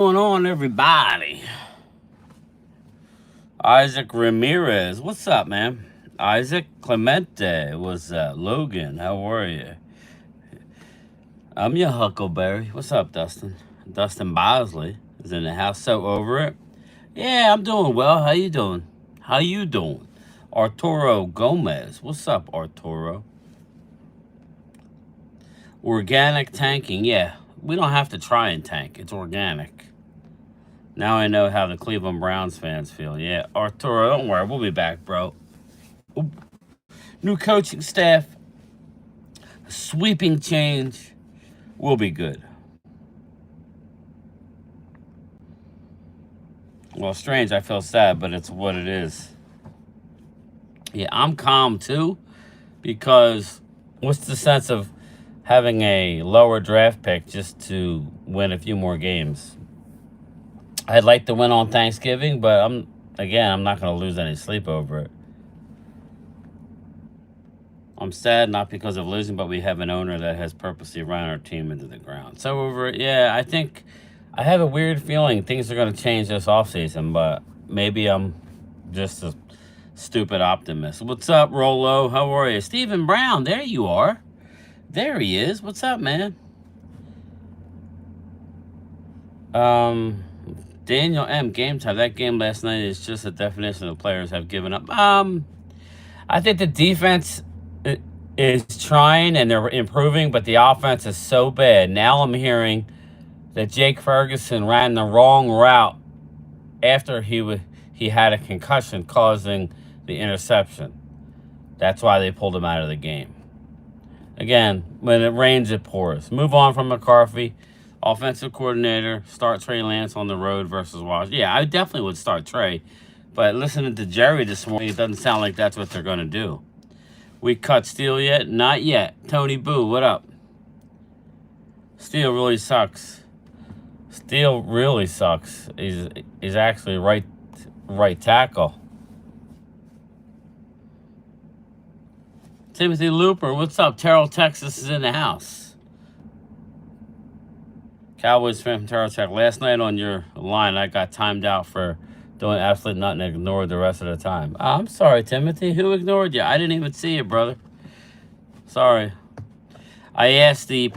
Going on, everybody? Isaac Ramirez, what's up, man? Isaac Clemente, what's up? Logan, how are you? I'm your Huckleberry. What's up, Dustin? Dustin Bosley is in the house. So over it. Yeah, I'm doing well. How you doing? How you doing? Arturo Gomez, what's up, Arturo? Organic tanking, yeah. We don't have to try and tank. It's organic. Now I know how the Cleveland Browns fans feel. Yeah, Arturo, don't worry. We'll be back, bro. Oop. New coaching staff. Sweeping change. We'll be good. Well, strange. I feel sad, but it's what it is. Yeah, I'm calm too because what's the sense of having a lower draft pick just to win a few more games? I'd like to win on Thanksgiving, but I'm not going to lose any sleep over it. I'm sad not because of losing, but we have an owner that has purposely run our team into the ground. So over it, yeah, I think I have a weird feeling things are going to change this offseason, but maybe I'm just a stupid optimist. What's up, Rolo? How are you? Stephen Brown, there you are. There he is. What's up, man? Daniel M. Game time. That game last night is just a definition of players have given up. I think the defense is trying and they're improving, but the offense is so bad. Now I'm hearing that Jake Ferguson ran the wrong route after he had a concussion causing the interception. That's why they pulled him out of the game. Again, when it rains, it pours. Move on from McCarthy. Offensive coordinator, start Trey Lance on the road versus Washington. Yeah, I definitely would start Trey. But listening to Jerry this morning, it doesn't sound like that's what they're going to do. We cut Steele yet? Not yet. Tony Boo, what up? Steele really sucks. Steele really sucks. He's actually right tackle. Timothy Looper, what's up? Terrell, Texas is in the house. Cowboys fan from Terrell, Texas. Last night on your line, I got timed out for doing absolutely nothing and ignored the rest of the time. I'm sorry, Timothy. Who ignored you? I didn't even see you, brother. Sorry. I asked the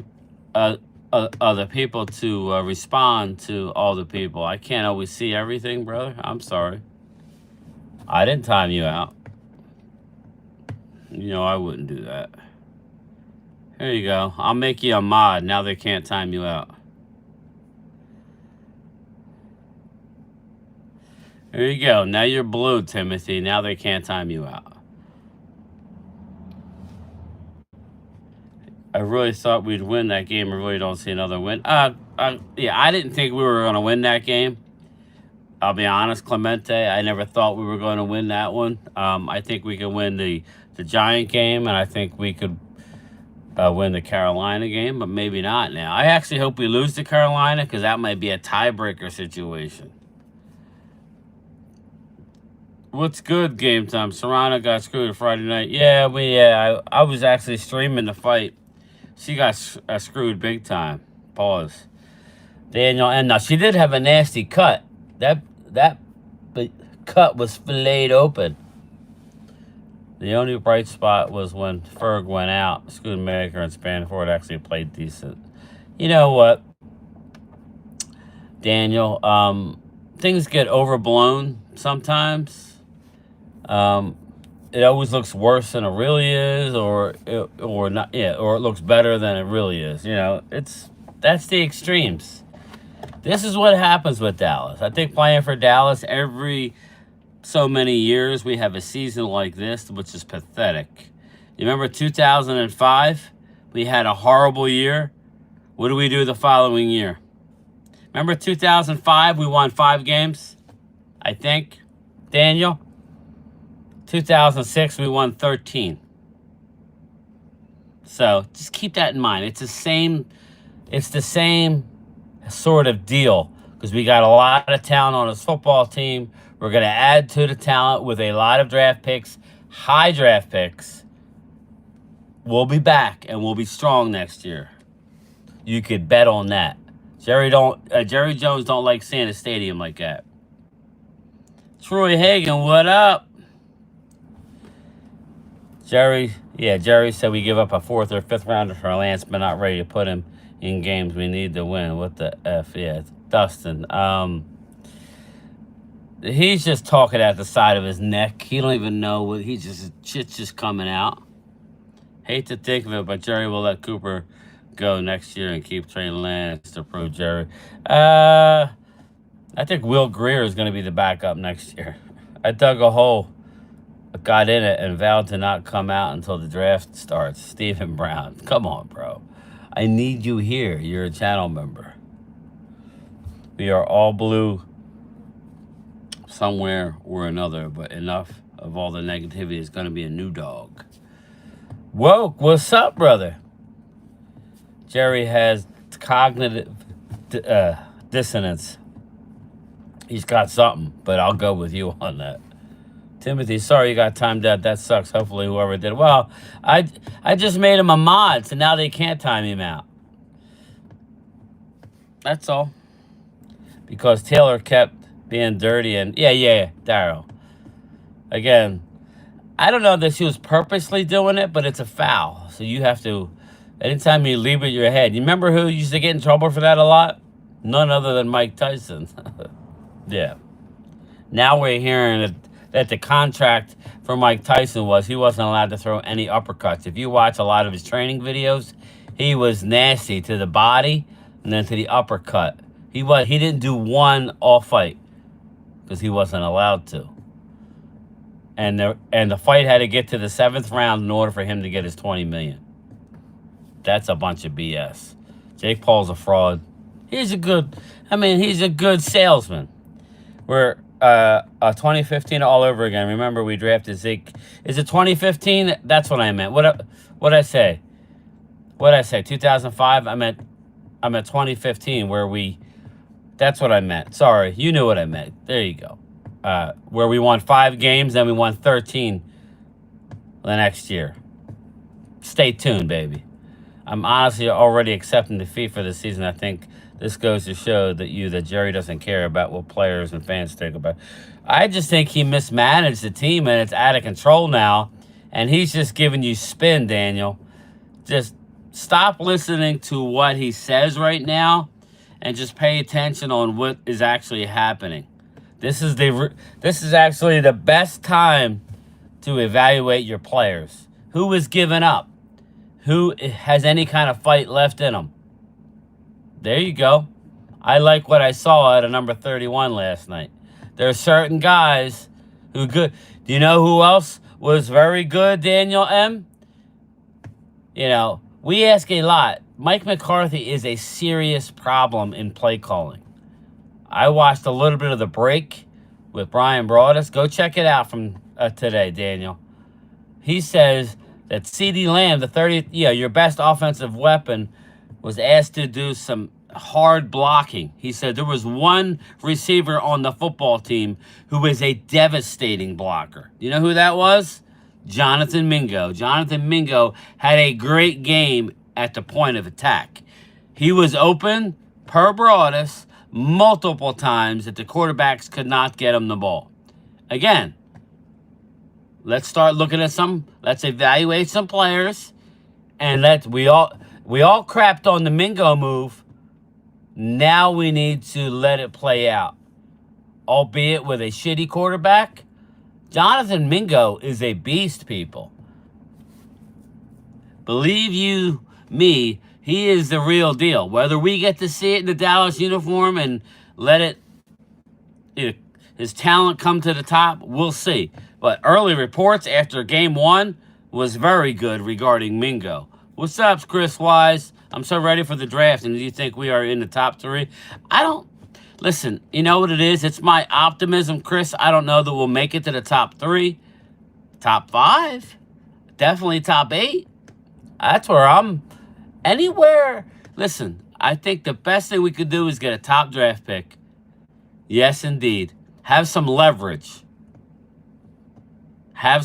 people to respond to all the people. I can't always see everything, brother. I'm sorry. I didn't time you out. You know I wouldn't do that. Here you go. I'll make you a mod. Now they can't time you out. There you go. Now you're blue, Timothy. Now they can't time you out. I really thought we'd win that game. I really don't see another win. Yeah, I didn't think we were going to win that game. I'll be honest, Clemente. I never thought we were going to win that one. I think we could win the Giant game, and I think we could win the Carolina game, but maybe not now. I actually hope we lose to Carolina because that might be a tiebreaker situation. What's good, game time? Serrano got screwed Friday night. Yeah, I was actually streaming the fight. She got screwed big time. Pause. Daniel, and now she did have a nasty cut. That cut was filleted open. The only bright spot was when Ferg went out. Schoonmaker and Spanford actually played decent. You know what, Daniel? Things get overblown sometimes. It always looks worse than it really is, or not. Yeah, or it looks better than it really is. You know, that's the extremes. This is what happens with Dallas. I think playing for Dallas every so many years, we have a season like this, which is pathetic. You remember 2005? We had a horrible year. What do we do the following year? Remember 2005? We won 5 games, I think. Daniel? 2006, we won 13. So just keep that in mind. It's the same sort of deal because we got a lot of talent on this football team. We're going to add to the talent with a lot of draft picks, high draft picks. We'll be back and we'll be strong next year. You could bet on that. Jerry Jones don't like seeing a stadium like that. Troy Hagan, what up? Jerry said we give up a fourth or fifth rounder for Lance, but not ready to put him in games we need to win. What the F? Yeah, Dustin. He's just talking at the side of his neck. He don't even know what shit's just coming out. Hate to think of it, but Jerry will let Cooper go next year and keep training Lance to prove Jerry. I think Will Greer is going to be the backup next year. I dug a hole, got in it, and vowed to not come out until the draft starts. Stephen Brown. Come on, bro. I need you here. You're a channel member. We are all blue somewhere or another, but enough of all the negativity is going to be a new dog. Woke, what's up, brother? Jerry has cognitive dissonance. He's got something, but I'll go with you on that. Timothy, sorry you got timed out. That sucks. Hopefully whoever did. Well, I just made him a mod, so now they can't time him out. That's all. Because Taylor kept being dirty and... Yeah, Daryl. Again, I don't know that she was purposely doing it, but it's a foul. So you have to... Anytime you leave with your head. You remember who used to get in trouble for that a lot? None other than Mike Tyson. Yeah. Now we're hearing that the contract for Mike Tyson was he wasn't allowed to throw any uppercuts. If you watch a lot of his training videos, he was nasty to the body and then to the uppercut. He didn't do one all fight because he wasn't allowed to. And the fight had to get to the 7th round in order for him to get his $20 million. That's a bunch of BS. Jake Paul's a fraud. He's a good salesman. We're 2015 all over again. Remember, we drafted Zeke. Is it 2015? That's what I meant. What I say? 2005. I meant 2015. That's what I meant. Sorry, you knew what I meant. There you go. Where we won 5 games, then we won 13 the next year. Stay tuned, baby. I'm honestly already accepting defeat for the season. I think this goes to show that Jerry doesn't care about what players and fans think about. I just think he mismanaged the team and it's out of control now. And he's just giving you spin, Daniel. Just stop listening to what he says right now and just pay attention on what is actually happening. This is actually the best time to evaluate your players. Who is giving up? Who has any kind of fight left in them? There you go. I like what I saw at a number 31 last night. There are certain guys who good. Do you know who else was very good, Daniel M? You know, we ask a lot. Mike McCarthy is a serious problem in play calling. I watched a little bit of the break with Brian Broaddus. Go check it out from today, Daniel. He says that CeeDee Lamb, the 30th, your best offensive weapon, was asked to do some hard blocking. He said there was one receiver on the football team who was a devastating blocker. You know who that was? Jonathan Mingo. Jonathan Mingo had a great game at the point of attack. He was open, per Broaddus, multiple times that the quarterbacks could not get him the ball. Again, let's start looking at let's evaluate some players, and we all crapped on the Mingo move. Now we need to let it play out. Albeit with a shitty quarterback, Jonathan Mingo is a beast, people. Believe me, he is the real deal. Whether we get to see it in the Dallas uniform and let his talent come to the top, we'll see. But early reports after game 1 was very good regarding Mingo. What's up, Chris Wise? I'm so ready for the draft. And do you think we are in the top 3? Listen, you know what it is? It's my optimism, Chris. I don't know that we'll make it to the top 3. Top 5? Definitely top 8. That's where I'm. Anywhere. Listen, I think the best thing we could do is get a top draft pick. Yes, indeed. Have some leverage. I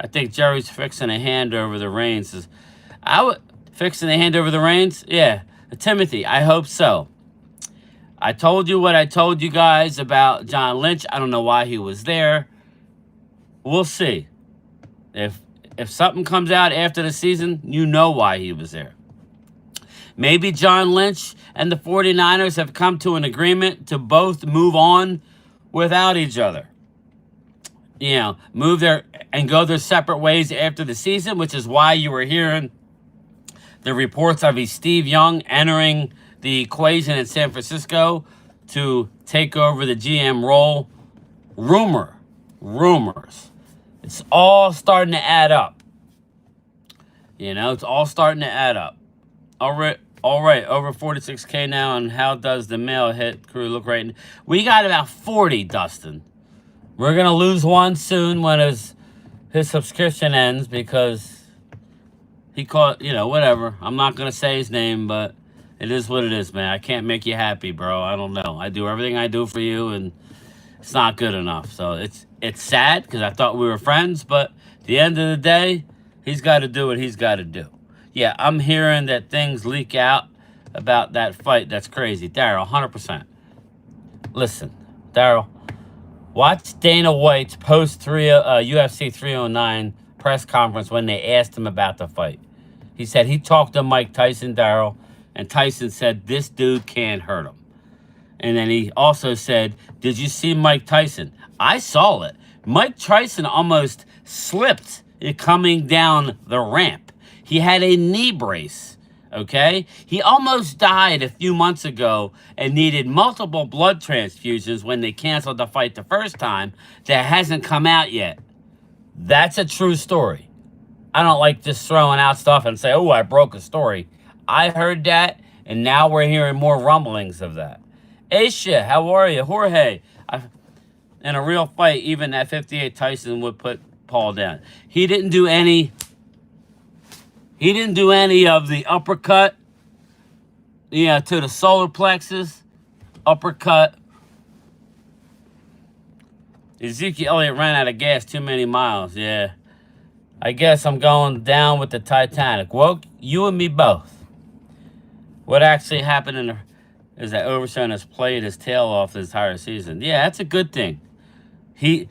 think Jerry's fixing a hand over the reins. Fixing a hand over the reins? Yeah. Timothy, I hope so. I told you what I told you guys about John Lynch. I don't know why he was there. We'll see. If if something comes out after the season, you know why he was there. Maybe John Lynch and the 49ers have come to an agreement to both move on without each other. Move their and go their separate ways after the season, which is why you were hearing the reports of a Steve Young entering the equation in San Francisco to take over the GM role. Rumors. It's all starting to add up. It's all starting to add up. All right, over 46K now, and how does the mail hit crew look right now? We got about 40, Dustin. We're going to lose one soon when his subscription ends because he caught, whatever. I'm not going to say his name, but it is what it is, man. I can't make you happy, bro. I don't know. I do everything I do for you, and it's not good enough. So it's sad because I thought we were friends, but at the end of the day, he's got to do what he's got to do. Yeah, I'm hearing that things leak out about that fight. That's crazy. Daryl, 100%. Listen, Daryl, watch Dana White's UFC 309 press conference when they asked him about the fight. He said he talked to Mike Tyson, Daryl, and Tyson said, this dude can't hurt him. And then he also said, did you see Mike Tyson? I saw it. Mike Tyson almost slipped coming down the ramp. He had a knee brace, okay? He almost died a few months ago and needed multiple blood transfusions when they canceled the fight the first time. That hasn't come out yet. That's a true story. I don't like just throwing out stuff and say, oh, I broke a story. I heard that, and now we're hearing more rumblings of that. Aisha, how are you? Jorge, in a real fight, even at 58, Tyson would put Paul down. He didn't do any of the uppercut, to the solar plexus, uppercut. Ezekiel Elliott ran out of gas too many miles. Yeah. I guess I'm going down with the Titanic. Well, you and me both. What actually happened is that Overshown has played his tail off the entire season. Yeah, that's a good thing. He,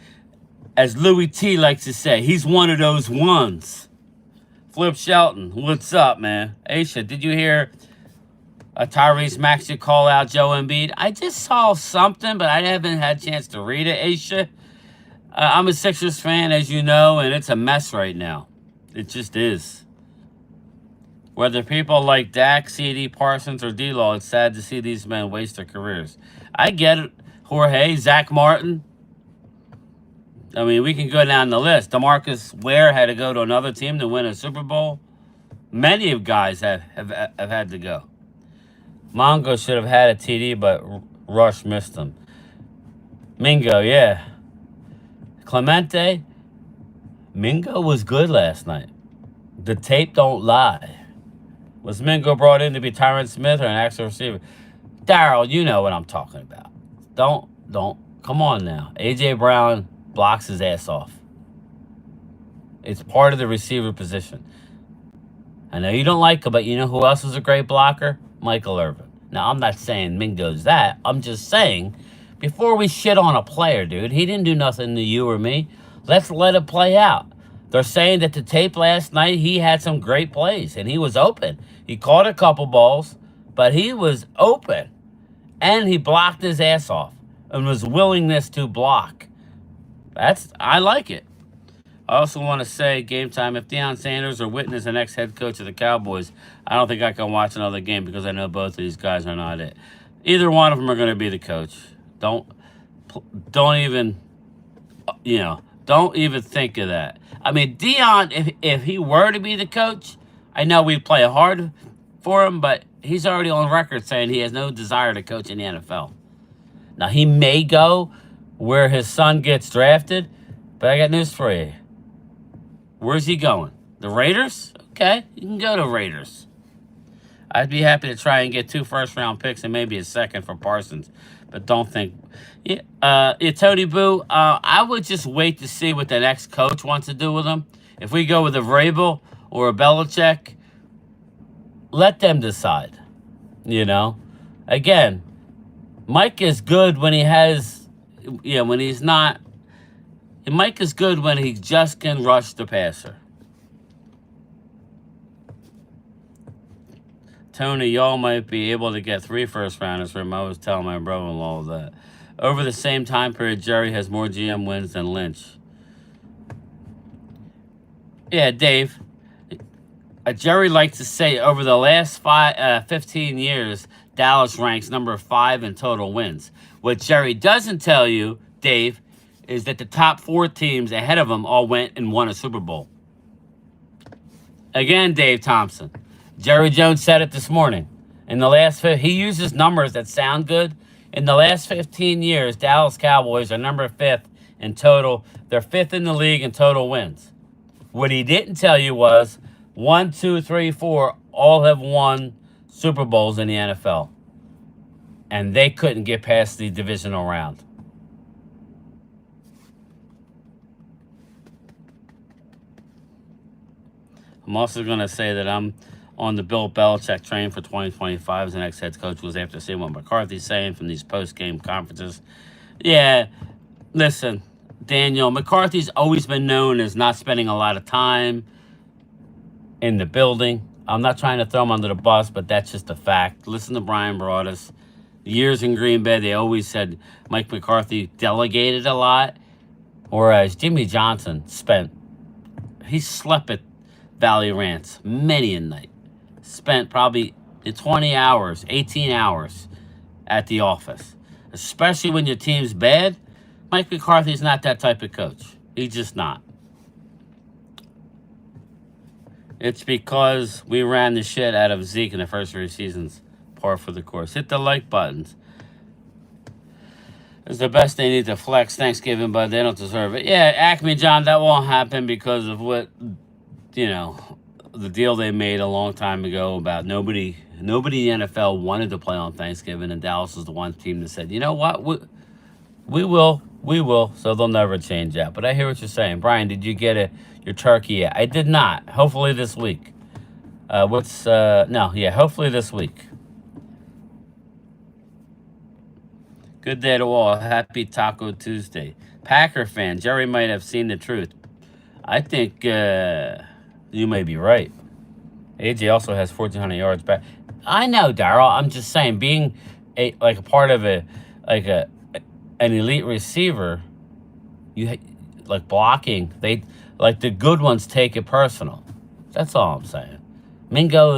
as Louis T likes to say, he's one of those ones. Flip Shelton, what's up, man? Aisha, did you hear Tyrese Maxey call out Joe Embiid? I just saw something, but I haven't had a chance to read it, Aisha. I'm a Sixers fan, as you know, and it's a mess right now. It just is. Whether people like Dak, CD, Parsons, or D-Law, it's sad to see these men waste their careers. I get it. Jorge, Zach Martin. I mean, we can go down the list. DeMarcus Ware had to go to another team to win a Super Bowl. Many of guys have had to go. Mongo should have had a TD, but Rush missed him. Mingo, yeah. Clemente. Mingo was good last night. The tape don't lie. Was Mingo brought in to be Tyron Smith or an actual receiver? Daryl, you know what I'm talking about. Don't. Come on now. A.J. Brown blocks his ass off. It's part of the receiver position. I know you don't like him, but you know who else is a great blocker? Michael Irvin. Now, I'm not saying Mingo's that. I'm just saying, before we shit on a player, dude, he didn't do nothing to you or me. Let's let it play out. They're saying that the tape last night, he had some great plays, and he was open. He caught a couple balls, but he was open. And he blocked his ass off and was willingness to block. I like it. I also want to say, game time, if Deion Sanders or Witten is the next head coach of the Cowboys, I don't think I can watch another game because I know both of these guys are not it. Either one of them are going to be the coach. Don't even think of that. I mean, Deion, if he were to be the coach, I know we play hard for him, but he's already on record saying he has no desire to coach in the NFL. Now, he may go where his son gets drafted, but I got news for you. Where's he going? The Raiders? Okay, you can go to Raiders. I'd be happy to try and get 2 first-round picks and maybe a second for Parsons, but don't think. Tony Boo, I would just wait to see what the next coach wants to do with him. If we go with a Vrabel or a Belichick, let them decide. You know, again, Mike is good when he has, when he's not. Mike is good when he just can rush the passer. Tony, y'all might be able to get 3 first-rounders for him. I was telling my brother-in-law that. Over the same time period, Jerry has more GM wins than Lynch. Yeah, Dave. Jerry likes to say over the last 15 years, Dallas ranks number 5 in total wins. What Jerry doesn't tell you, Dave, is that the top 4 teams ahead of him all went and won a Super Bowl. Again, Dave Thompson. Jerry Jones said it this morning. He uses numbers that sound good. In the last 15 years, Dallas Cowboys are number 5th in total. They're 5th in the league in total wins. What he didn't tell you was 1, 2, 3, 4 all have won Super Bowls in the NFL. And they couldn't get past the divisional round. I'm also going to say that I'm on the Bill Belichick train for 2025 as the next head coach was after seeing what McCarthy's saying from these post-game conferences. Yeah, listen, Daniel, McCarthy's always been known as not spending a lot of time in the building. I'm not trying to throw him under the bus, but that's just a fact. Listen to Brian Broaddus. Years in Green Bay, they always said Mike McCarthy delegated a lot, whereas Jimmy Johnson he slept at Valley Ranch many a night. Spent probably 20 hours, 18 hours at the office. Especially when your team's bad, Mike McCarthy's not that type of coach. He's just not. It's because we ran the shit out of Zeke in the first 3 seasons. Par for the course. Hit the like buttons. It's the best they need to flex Thanksgiving, but they don't deserve it. Yeah, Acme John, that won't happen because of what, the deal they made a long time ago about nobody in the NFL wanted to play on Thanksgiving, and Dallas was the one team that said, you know what, we will. So they'll never change that. But I hear what you're saying. Brian, did you get your turkey yet? I did not. Hopefully this week. Hopefully this week. Good day to all. Happy Taco Tuesday. Packer fan, Jerry might have seen the truth. I think you may be right. AJ also has 1,400 yards back. I know, Darryl. I'm just saying, being a part of an elite receiver, you like blocking. The good ones take it personal. That's all I'm saying. Mingo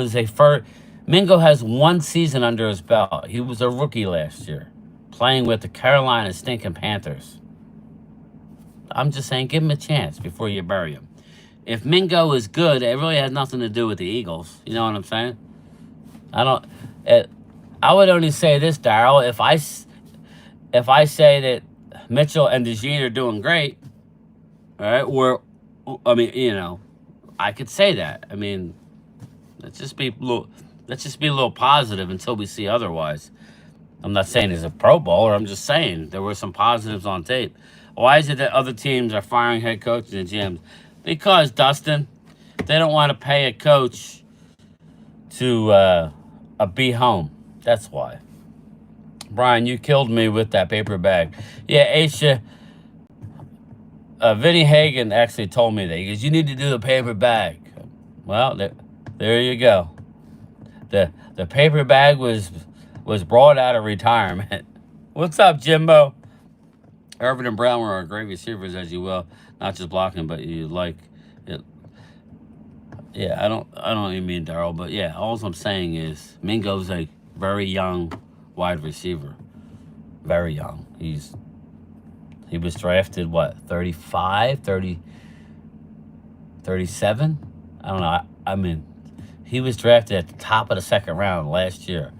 has 1 season under his belt. He was a rookie last year, playing with the Carolina stinking Panthers. I'm just saying, give him a chance before you bury him. If Mingo is good, it really has nothing to do with the Eagles. You know what I'm saying? I would only say this, Darryl. If I say that Mitchell and DeJean are doing great, all right, I could say that. I mean, let's just be a little positive until we see otherwise. I'm not saying he's a Pro Bowler. I'm just saying there were some positives on tape. Why is it that other teams are firing head coaches and GMs? Because, Dustin, they don't want to pay a coach to be home. That's why. Brian, you killed me with that paper bag. Yeah, Aisha, Vinny Hagan actually told me that. He goes, you need to do the paper bag. Well, there you go. The paper bag was brought out of retirement. What's up, Jimbo? Irvin and Brown were great receivers, as you will. Not just blocking, but you like it. Yeah, I don't even mean Darryl, but yeah, all I'm saying is Mingo's a very young wide receiver. Very young. He was drafted, 35, 30, 37? I don't know. I mean, he was drafted at the top of the 2nd round last year,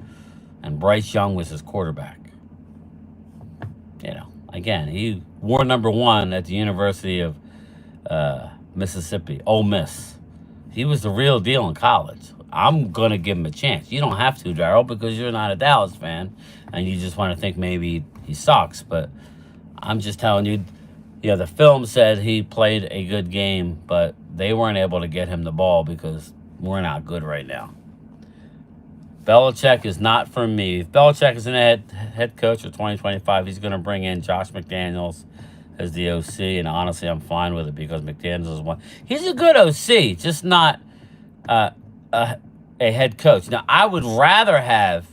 and Bryce Young was his quarterback. Again, he wore number 1 at the University of Mississippi, Ole Miss. He was the real deal in college. I'm going to give him a chance. You don't have to, Darryl, because you're not a Dallas fan, and you just want to think maybe he sucks. But I'm just telling you, the film said he played a good game, but they weren't able to get him the ball because we're not good right now. Belichick is not for me. If Belichick is in a head coach for 2025, he's going to bring in Josh McDaniels as the OC, and honestly, I'm fine with it because McDaniels is one. He's a good OC, just not uh, a head coach. Now, I would rather have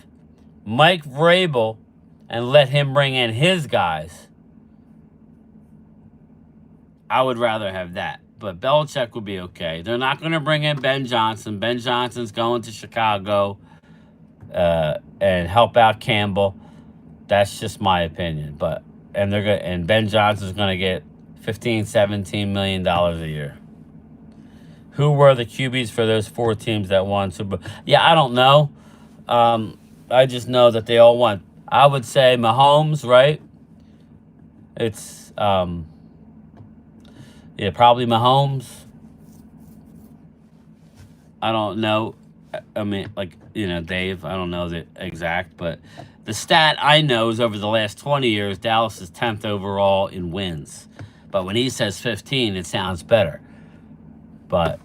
Mike Vrabel and let him bring in his guys. I would rather have that. But Belichick would be okay. They're not going to bring in Ben Johnson. Ben Johnson's going to Chicago and help out Campbell. That's just my opinion. And Ben Johnson's going to get $15-17 million a year. Who were the QBs for those 4 teams that won Super Bowl? Yeah, I don't know. I just know that they all won. I would say Mahomes, right? It's probably Mahomes. I don't know. I mean, Dave, I don't know the exact, but the stat I know is over the last 20 years, Dallas is 10th overall in wins. But when he says 15, it sounds better. But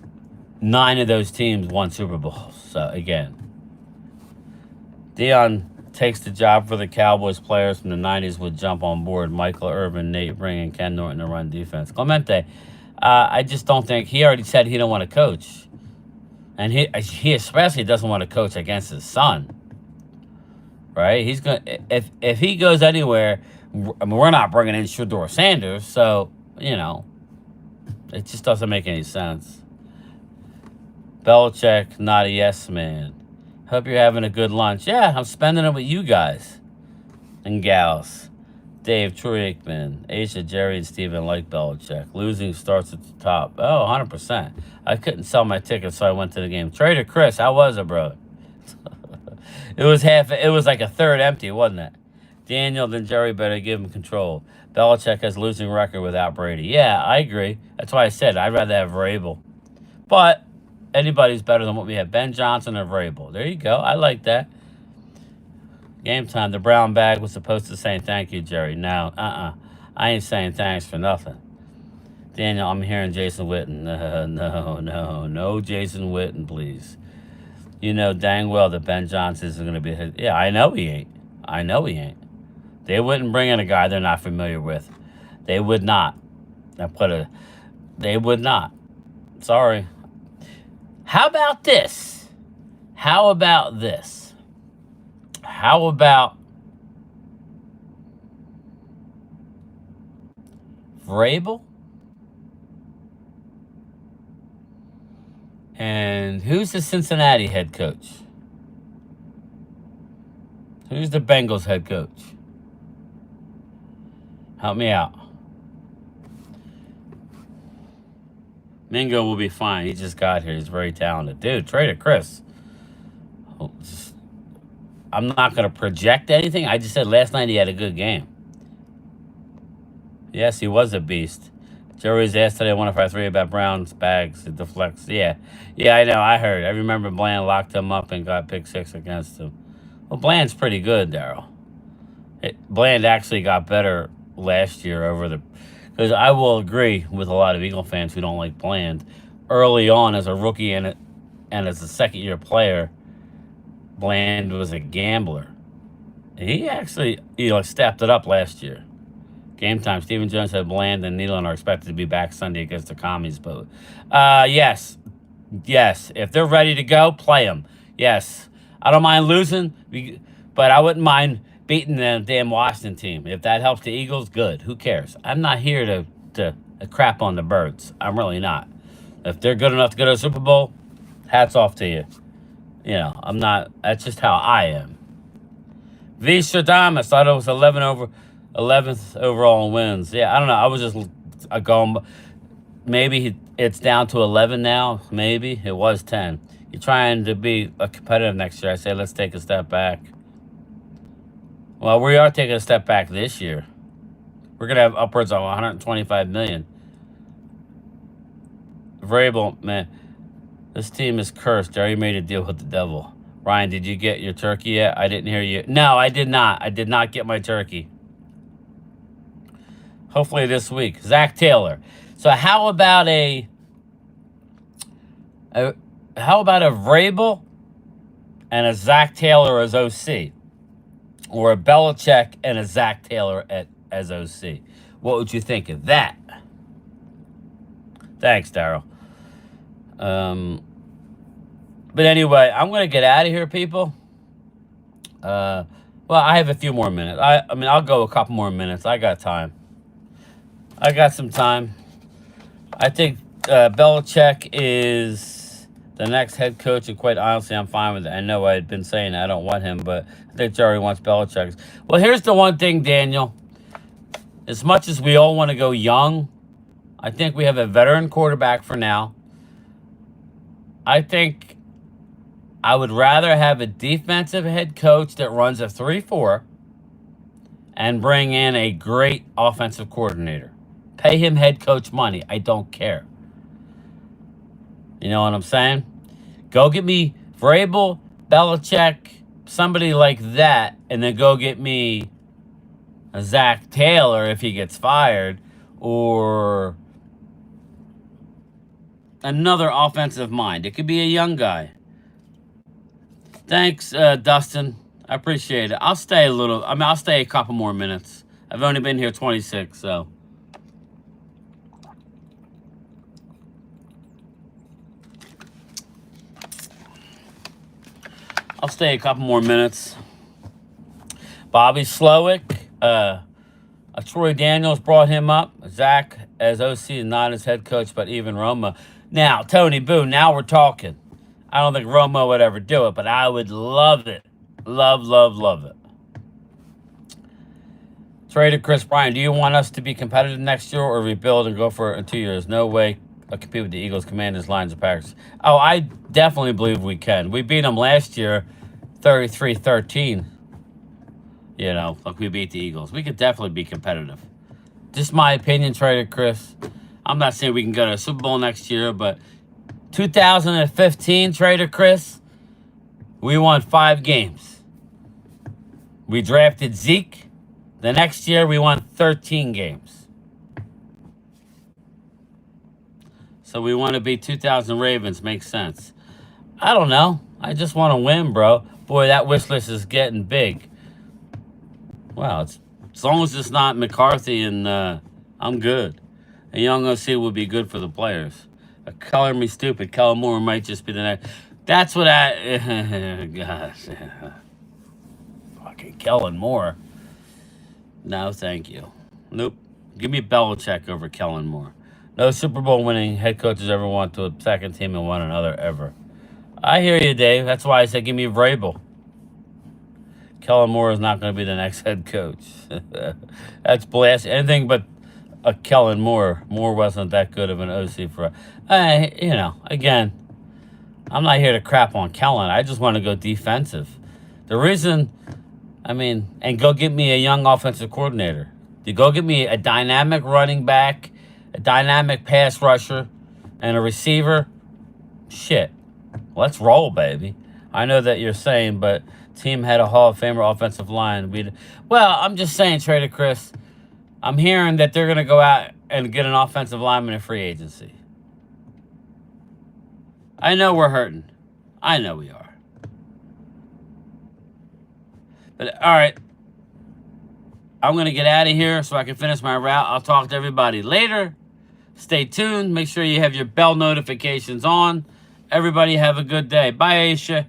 9 of those teams won Super Bowls. So, again, Dion takes the job for the Cowboys. Players from the 90s would jump on board. Michael Irvin, Nate bringing Ken Norton to run defense. Clemente, I just don't think, he already said he don't want to coach. And he especially doesn't want to coach against his son. Right? He's going if he goes anywhere, I mean, we're not bringing in Shedeur Sanders, so, it just doesn't make any sense. Belichick, not a yes man. Hope you're having a good lunch. Yeah, I'm spending it with you guys and gals. Dave, Troy Aikman, Aisha, Jerry, and Steven like Belichick. Losing starts at the top. Oh, 100%. I couldn't sell my ticket, so I went to the game. Trader Chris, how was it, bro? It was like a third empty, wasn't it? Daniel, then Jerry better give him control. Belichick has losing record without Brady. Yeah, I agree. That's why I said I'd rather have Vrabel. But anybody's better than what we have. Ben Johnson or Vrabel. There you go. I like that. Game time. The brown bag was supposed to say thank you, Jerry. No, I ain't saying thanks for nothing. Daniel, I'm hearing Jason Witten. No, Jason Witten, please. You know dang well that Ben Johnson isn't going to be his. Yeah, I know he ain't. They wouldn't bring in a guy they're not familiar with. They would not. They would not. Sorry. How about this? How about Vrabel? And who's the Cincinnati head coach? Who's the Bengals head coach? Help me out. Mingo will be fine. He just got here. He's very talented. Dude, Trader Chris. I'm not going to project anything. I just said last night he had a good game. Yes, he was a beast. Jerry's asked today 153 about Brown's bags. It deflects. Yeah, I know. I heard. I remember Bland locked him up and got pick 6 against him. Well, Bland's pretty good, Daryl. Bland actually got better last year because I will agree with a lot of Eagle fans who don't like Bland. Early on as a rookie and as a second-year player, Bland was a gambler. He actually, stepped it up last year. Game time. Stephen Jones said Bland and Nealon are expected to be back Sunday against the Commies. But yes. If they're ready to go, play them. Yes. I don't mind losing, but I wouldn't mind beating the damn Washington team. If that helps the Eagles, good. Who cares? I'm not here to crap on the Birds. I'm really not. If they're good enough to go to the Super Bowl, hats off to you. I'm not. That's just how I am. V. Stradamus, thought it was 11th overall in wins. Yeah, I don't know. I was just going. Maybe it's down to 11 now. Maybe it was 10. You're trying to be competitive next year. I say let's take a step back. Well, we are taking a step back this year. We're gonna have upwards of 125 million. Vrabel, man, this team is cursed. Jerry made a deal with the devil. Ryan, did you get your turkey yet? I didn't hear you. No, I did not. I did not get my turkey. Hopefully this week. Zach Taylor. So how about a Vrabel and a Zach Taylor as OC, or a Belichick and a Zach Taylor as OC. What would you think of that? Thanks, Daryl. But anyway, I'm going to get out of here, people. Well, I have a few more minutes. I mean, I'll go a couple more minutes. I got time. I got some time. I think Belichick is the next head coach, and quite honestly, I'm fine with it. I know I've been saying I don't want him, but I think Jerry wants Belichick. Well, here's the one thing, Daniel. As much as we all want to go young, I think we have a veteran quarterback for now. I think I would rather have a defensive head coach that runs a 3-4 and bring in a great offensive coordinator. Pay him head coach money. I don't care. You know what I'm saying? Go get me Vrabel, Belichick, somebody like that, and then go get me a Zach Taylor if he gets fired, or another offensive mind. It could be a young guy. Thanks, Dustin. I appreciate it. I'll stay I'll stay a couple more minutes. I've only been here 26, so. I'll stay a couple more minutes. Bobby Slowick, Troy Daniels brought him up. Zach as OC and not as head coach, but even Romo. Now, Tony Boo, now we're talking. I don't think Romo would ever do it, but I would love it. Love, love, love it. Traded Chris Bryant. Do you want us to be competitive next year or rebuild and go for it in 2 years? No way. I compete with the Eagles, Commanders, Lions, and Packers. Oh, I definitely believe we can. We beat them last year 33-13. You know, like we beat the Eagles. We could definitely be competitive. Just my opinion, Trader Chris. I'm not saying we can go to a Super Bowl next year, but 2015, Trader Chris, we won 5 games. We drafted Zeke. The next year, we won 13 games. So we want to be 2000 Ravens. Makes sense. I don't know. I just want to win, bro. Boy, that wish list is getting big. Well, as long as it's not McCarthy, and I'm good. A young OC would be good for the players. Color me stupid. Kellen Moore might just be the next. That's what gosh. Fucking Kellen Moore. No, thank you. Nope. Give me Belichick over Kellen Moore. No Super Bowl winning head coaches ever went to a second team and won another ever. I hear you, Dave. That's why I said give me Vrabel. Kellen Moore is not going to be the next head coach. That's blast. Anything but a Kellen Moore. Moore wasn't that good of an OC for you know, again, I'm not here to crap on Kellen. I just want to go defensive. The reason, I mean, and go get me a young offensive coordinator. You go get me a dynamic running back, a dynamic pass rusher, and a receiver. Shit. Let's roll, baby. I know that you're saying, but team had a Hall of Famer offensive line. Well, I'm just saying, Trader Chris, I'm hearing that they're going to go out and get an offensive lineman in free agency. I know we're hurting. I know we are. But, all right. I'm going to get out of here so I can finish my route. I'll talk to everybody later. Stay tuned. Make sure you have your bell notifications on. Everybody have a good day. Bye, Aisha.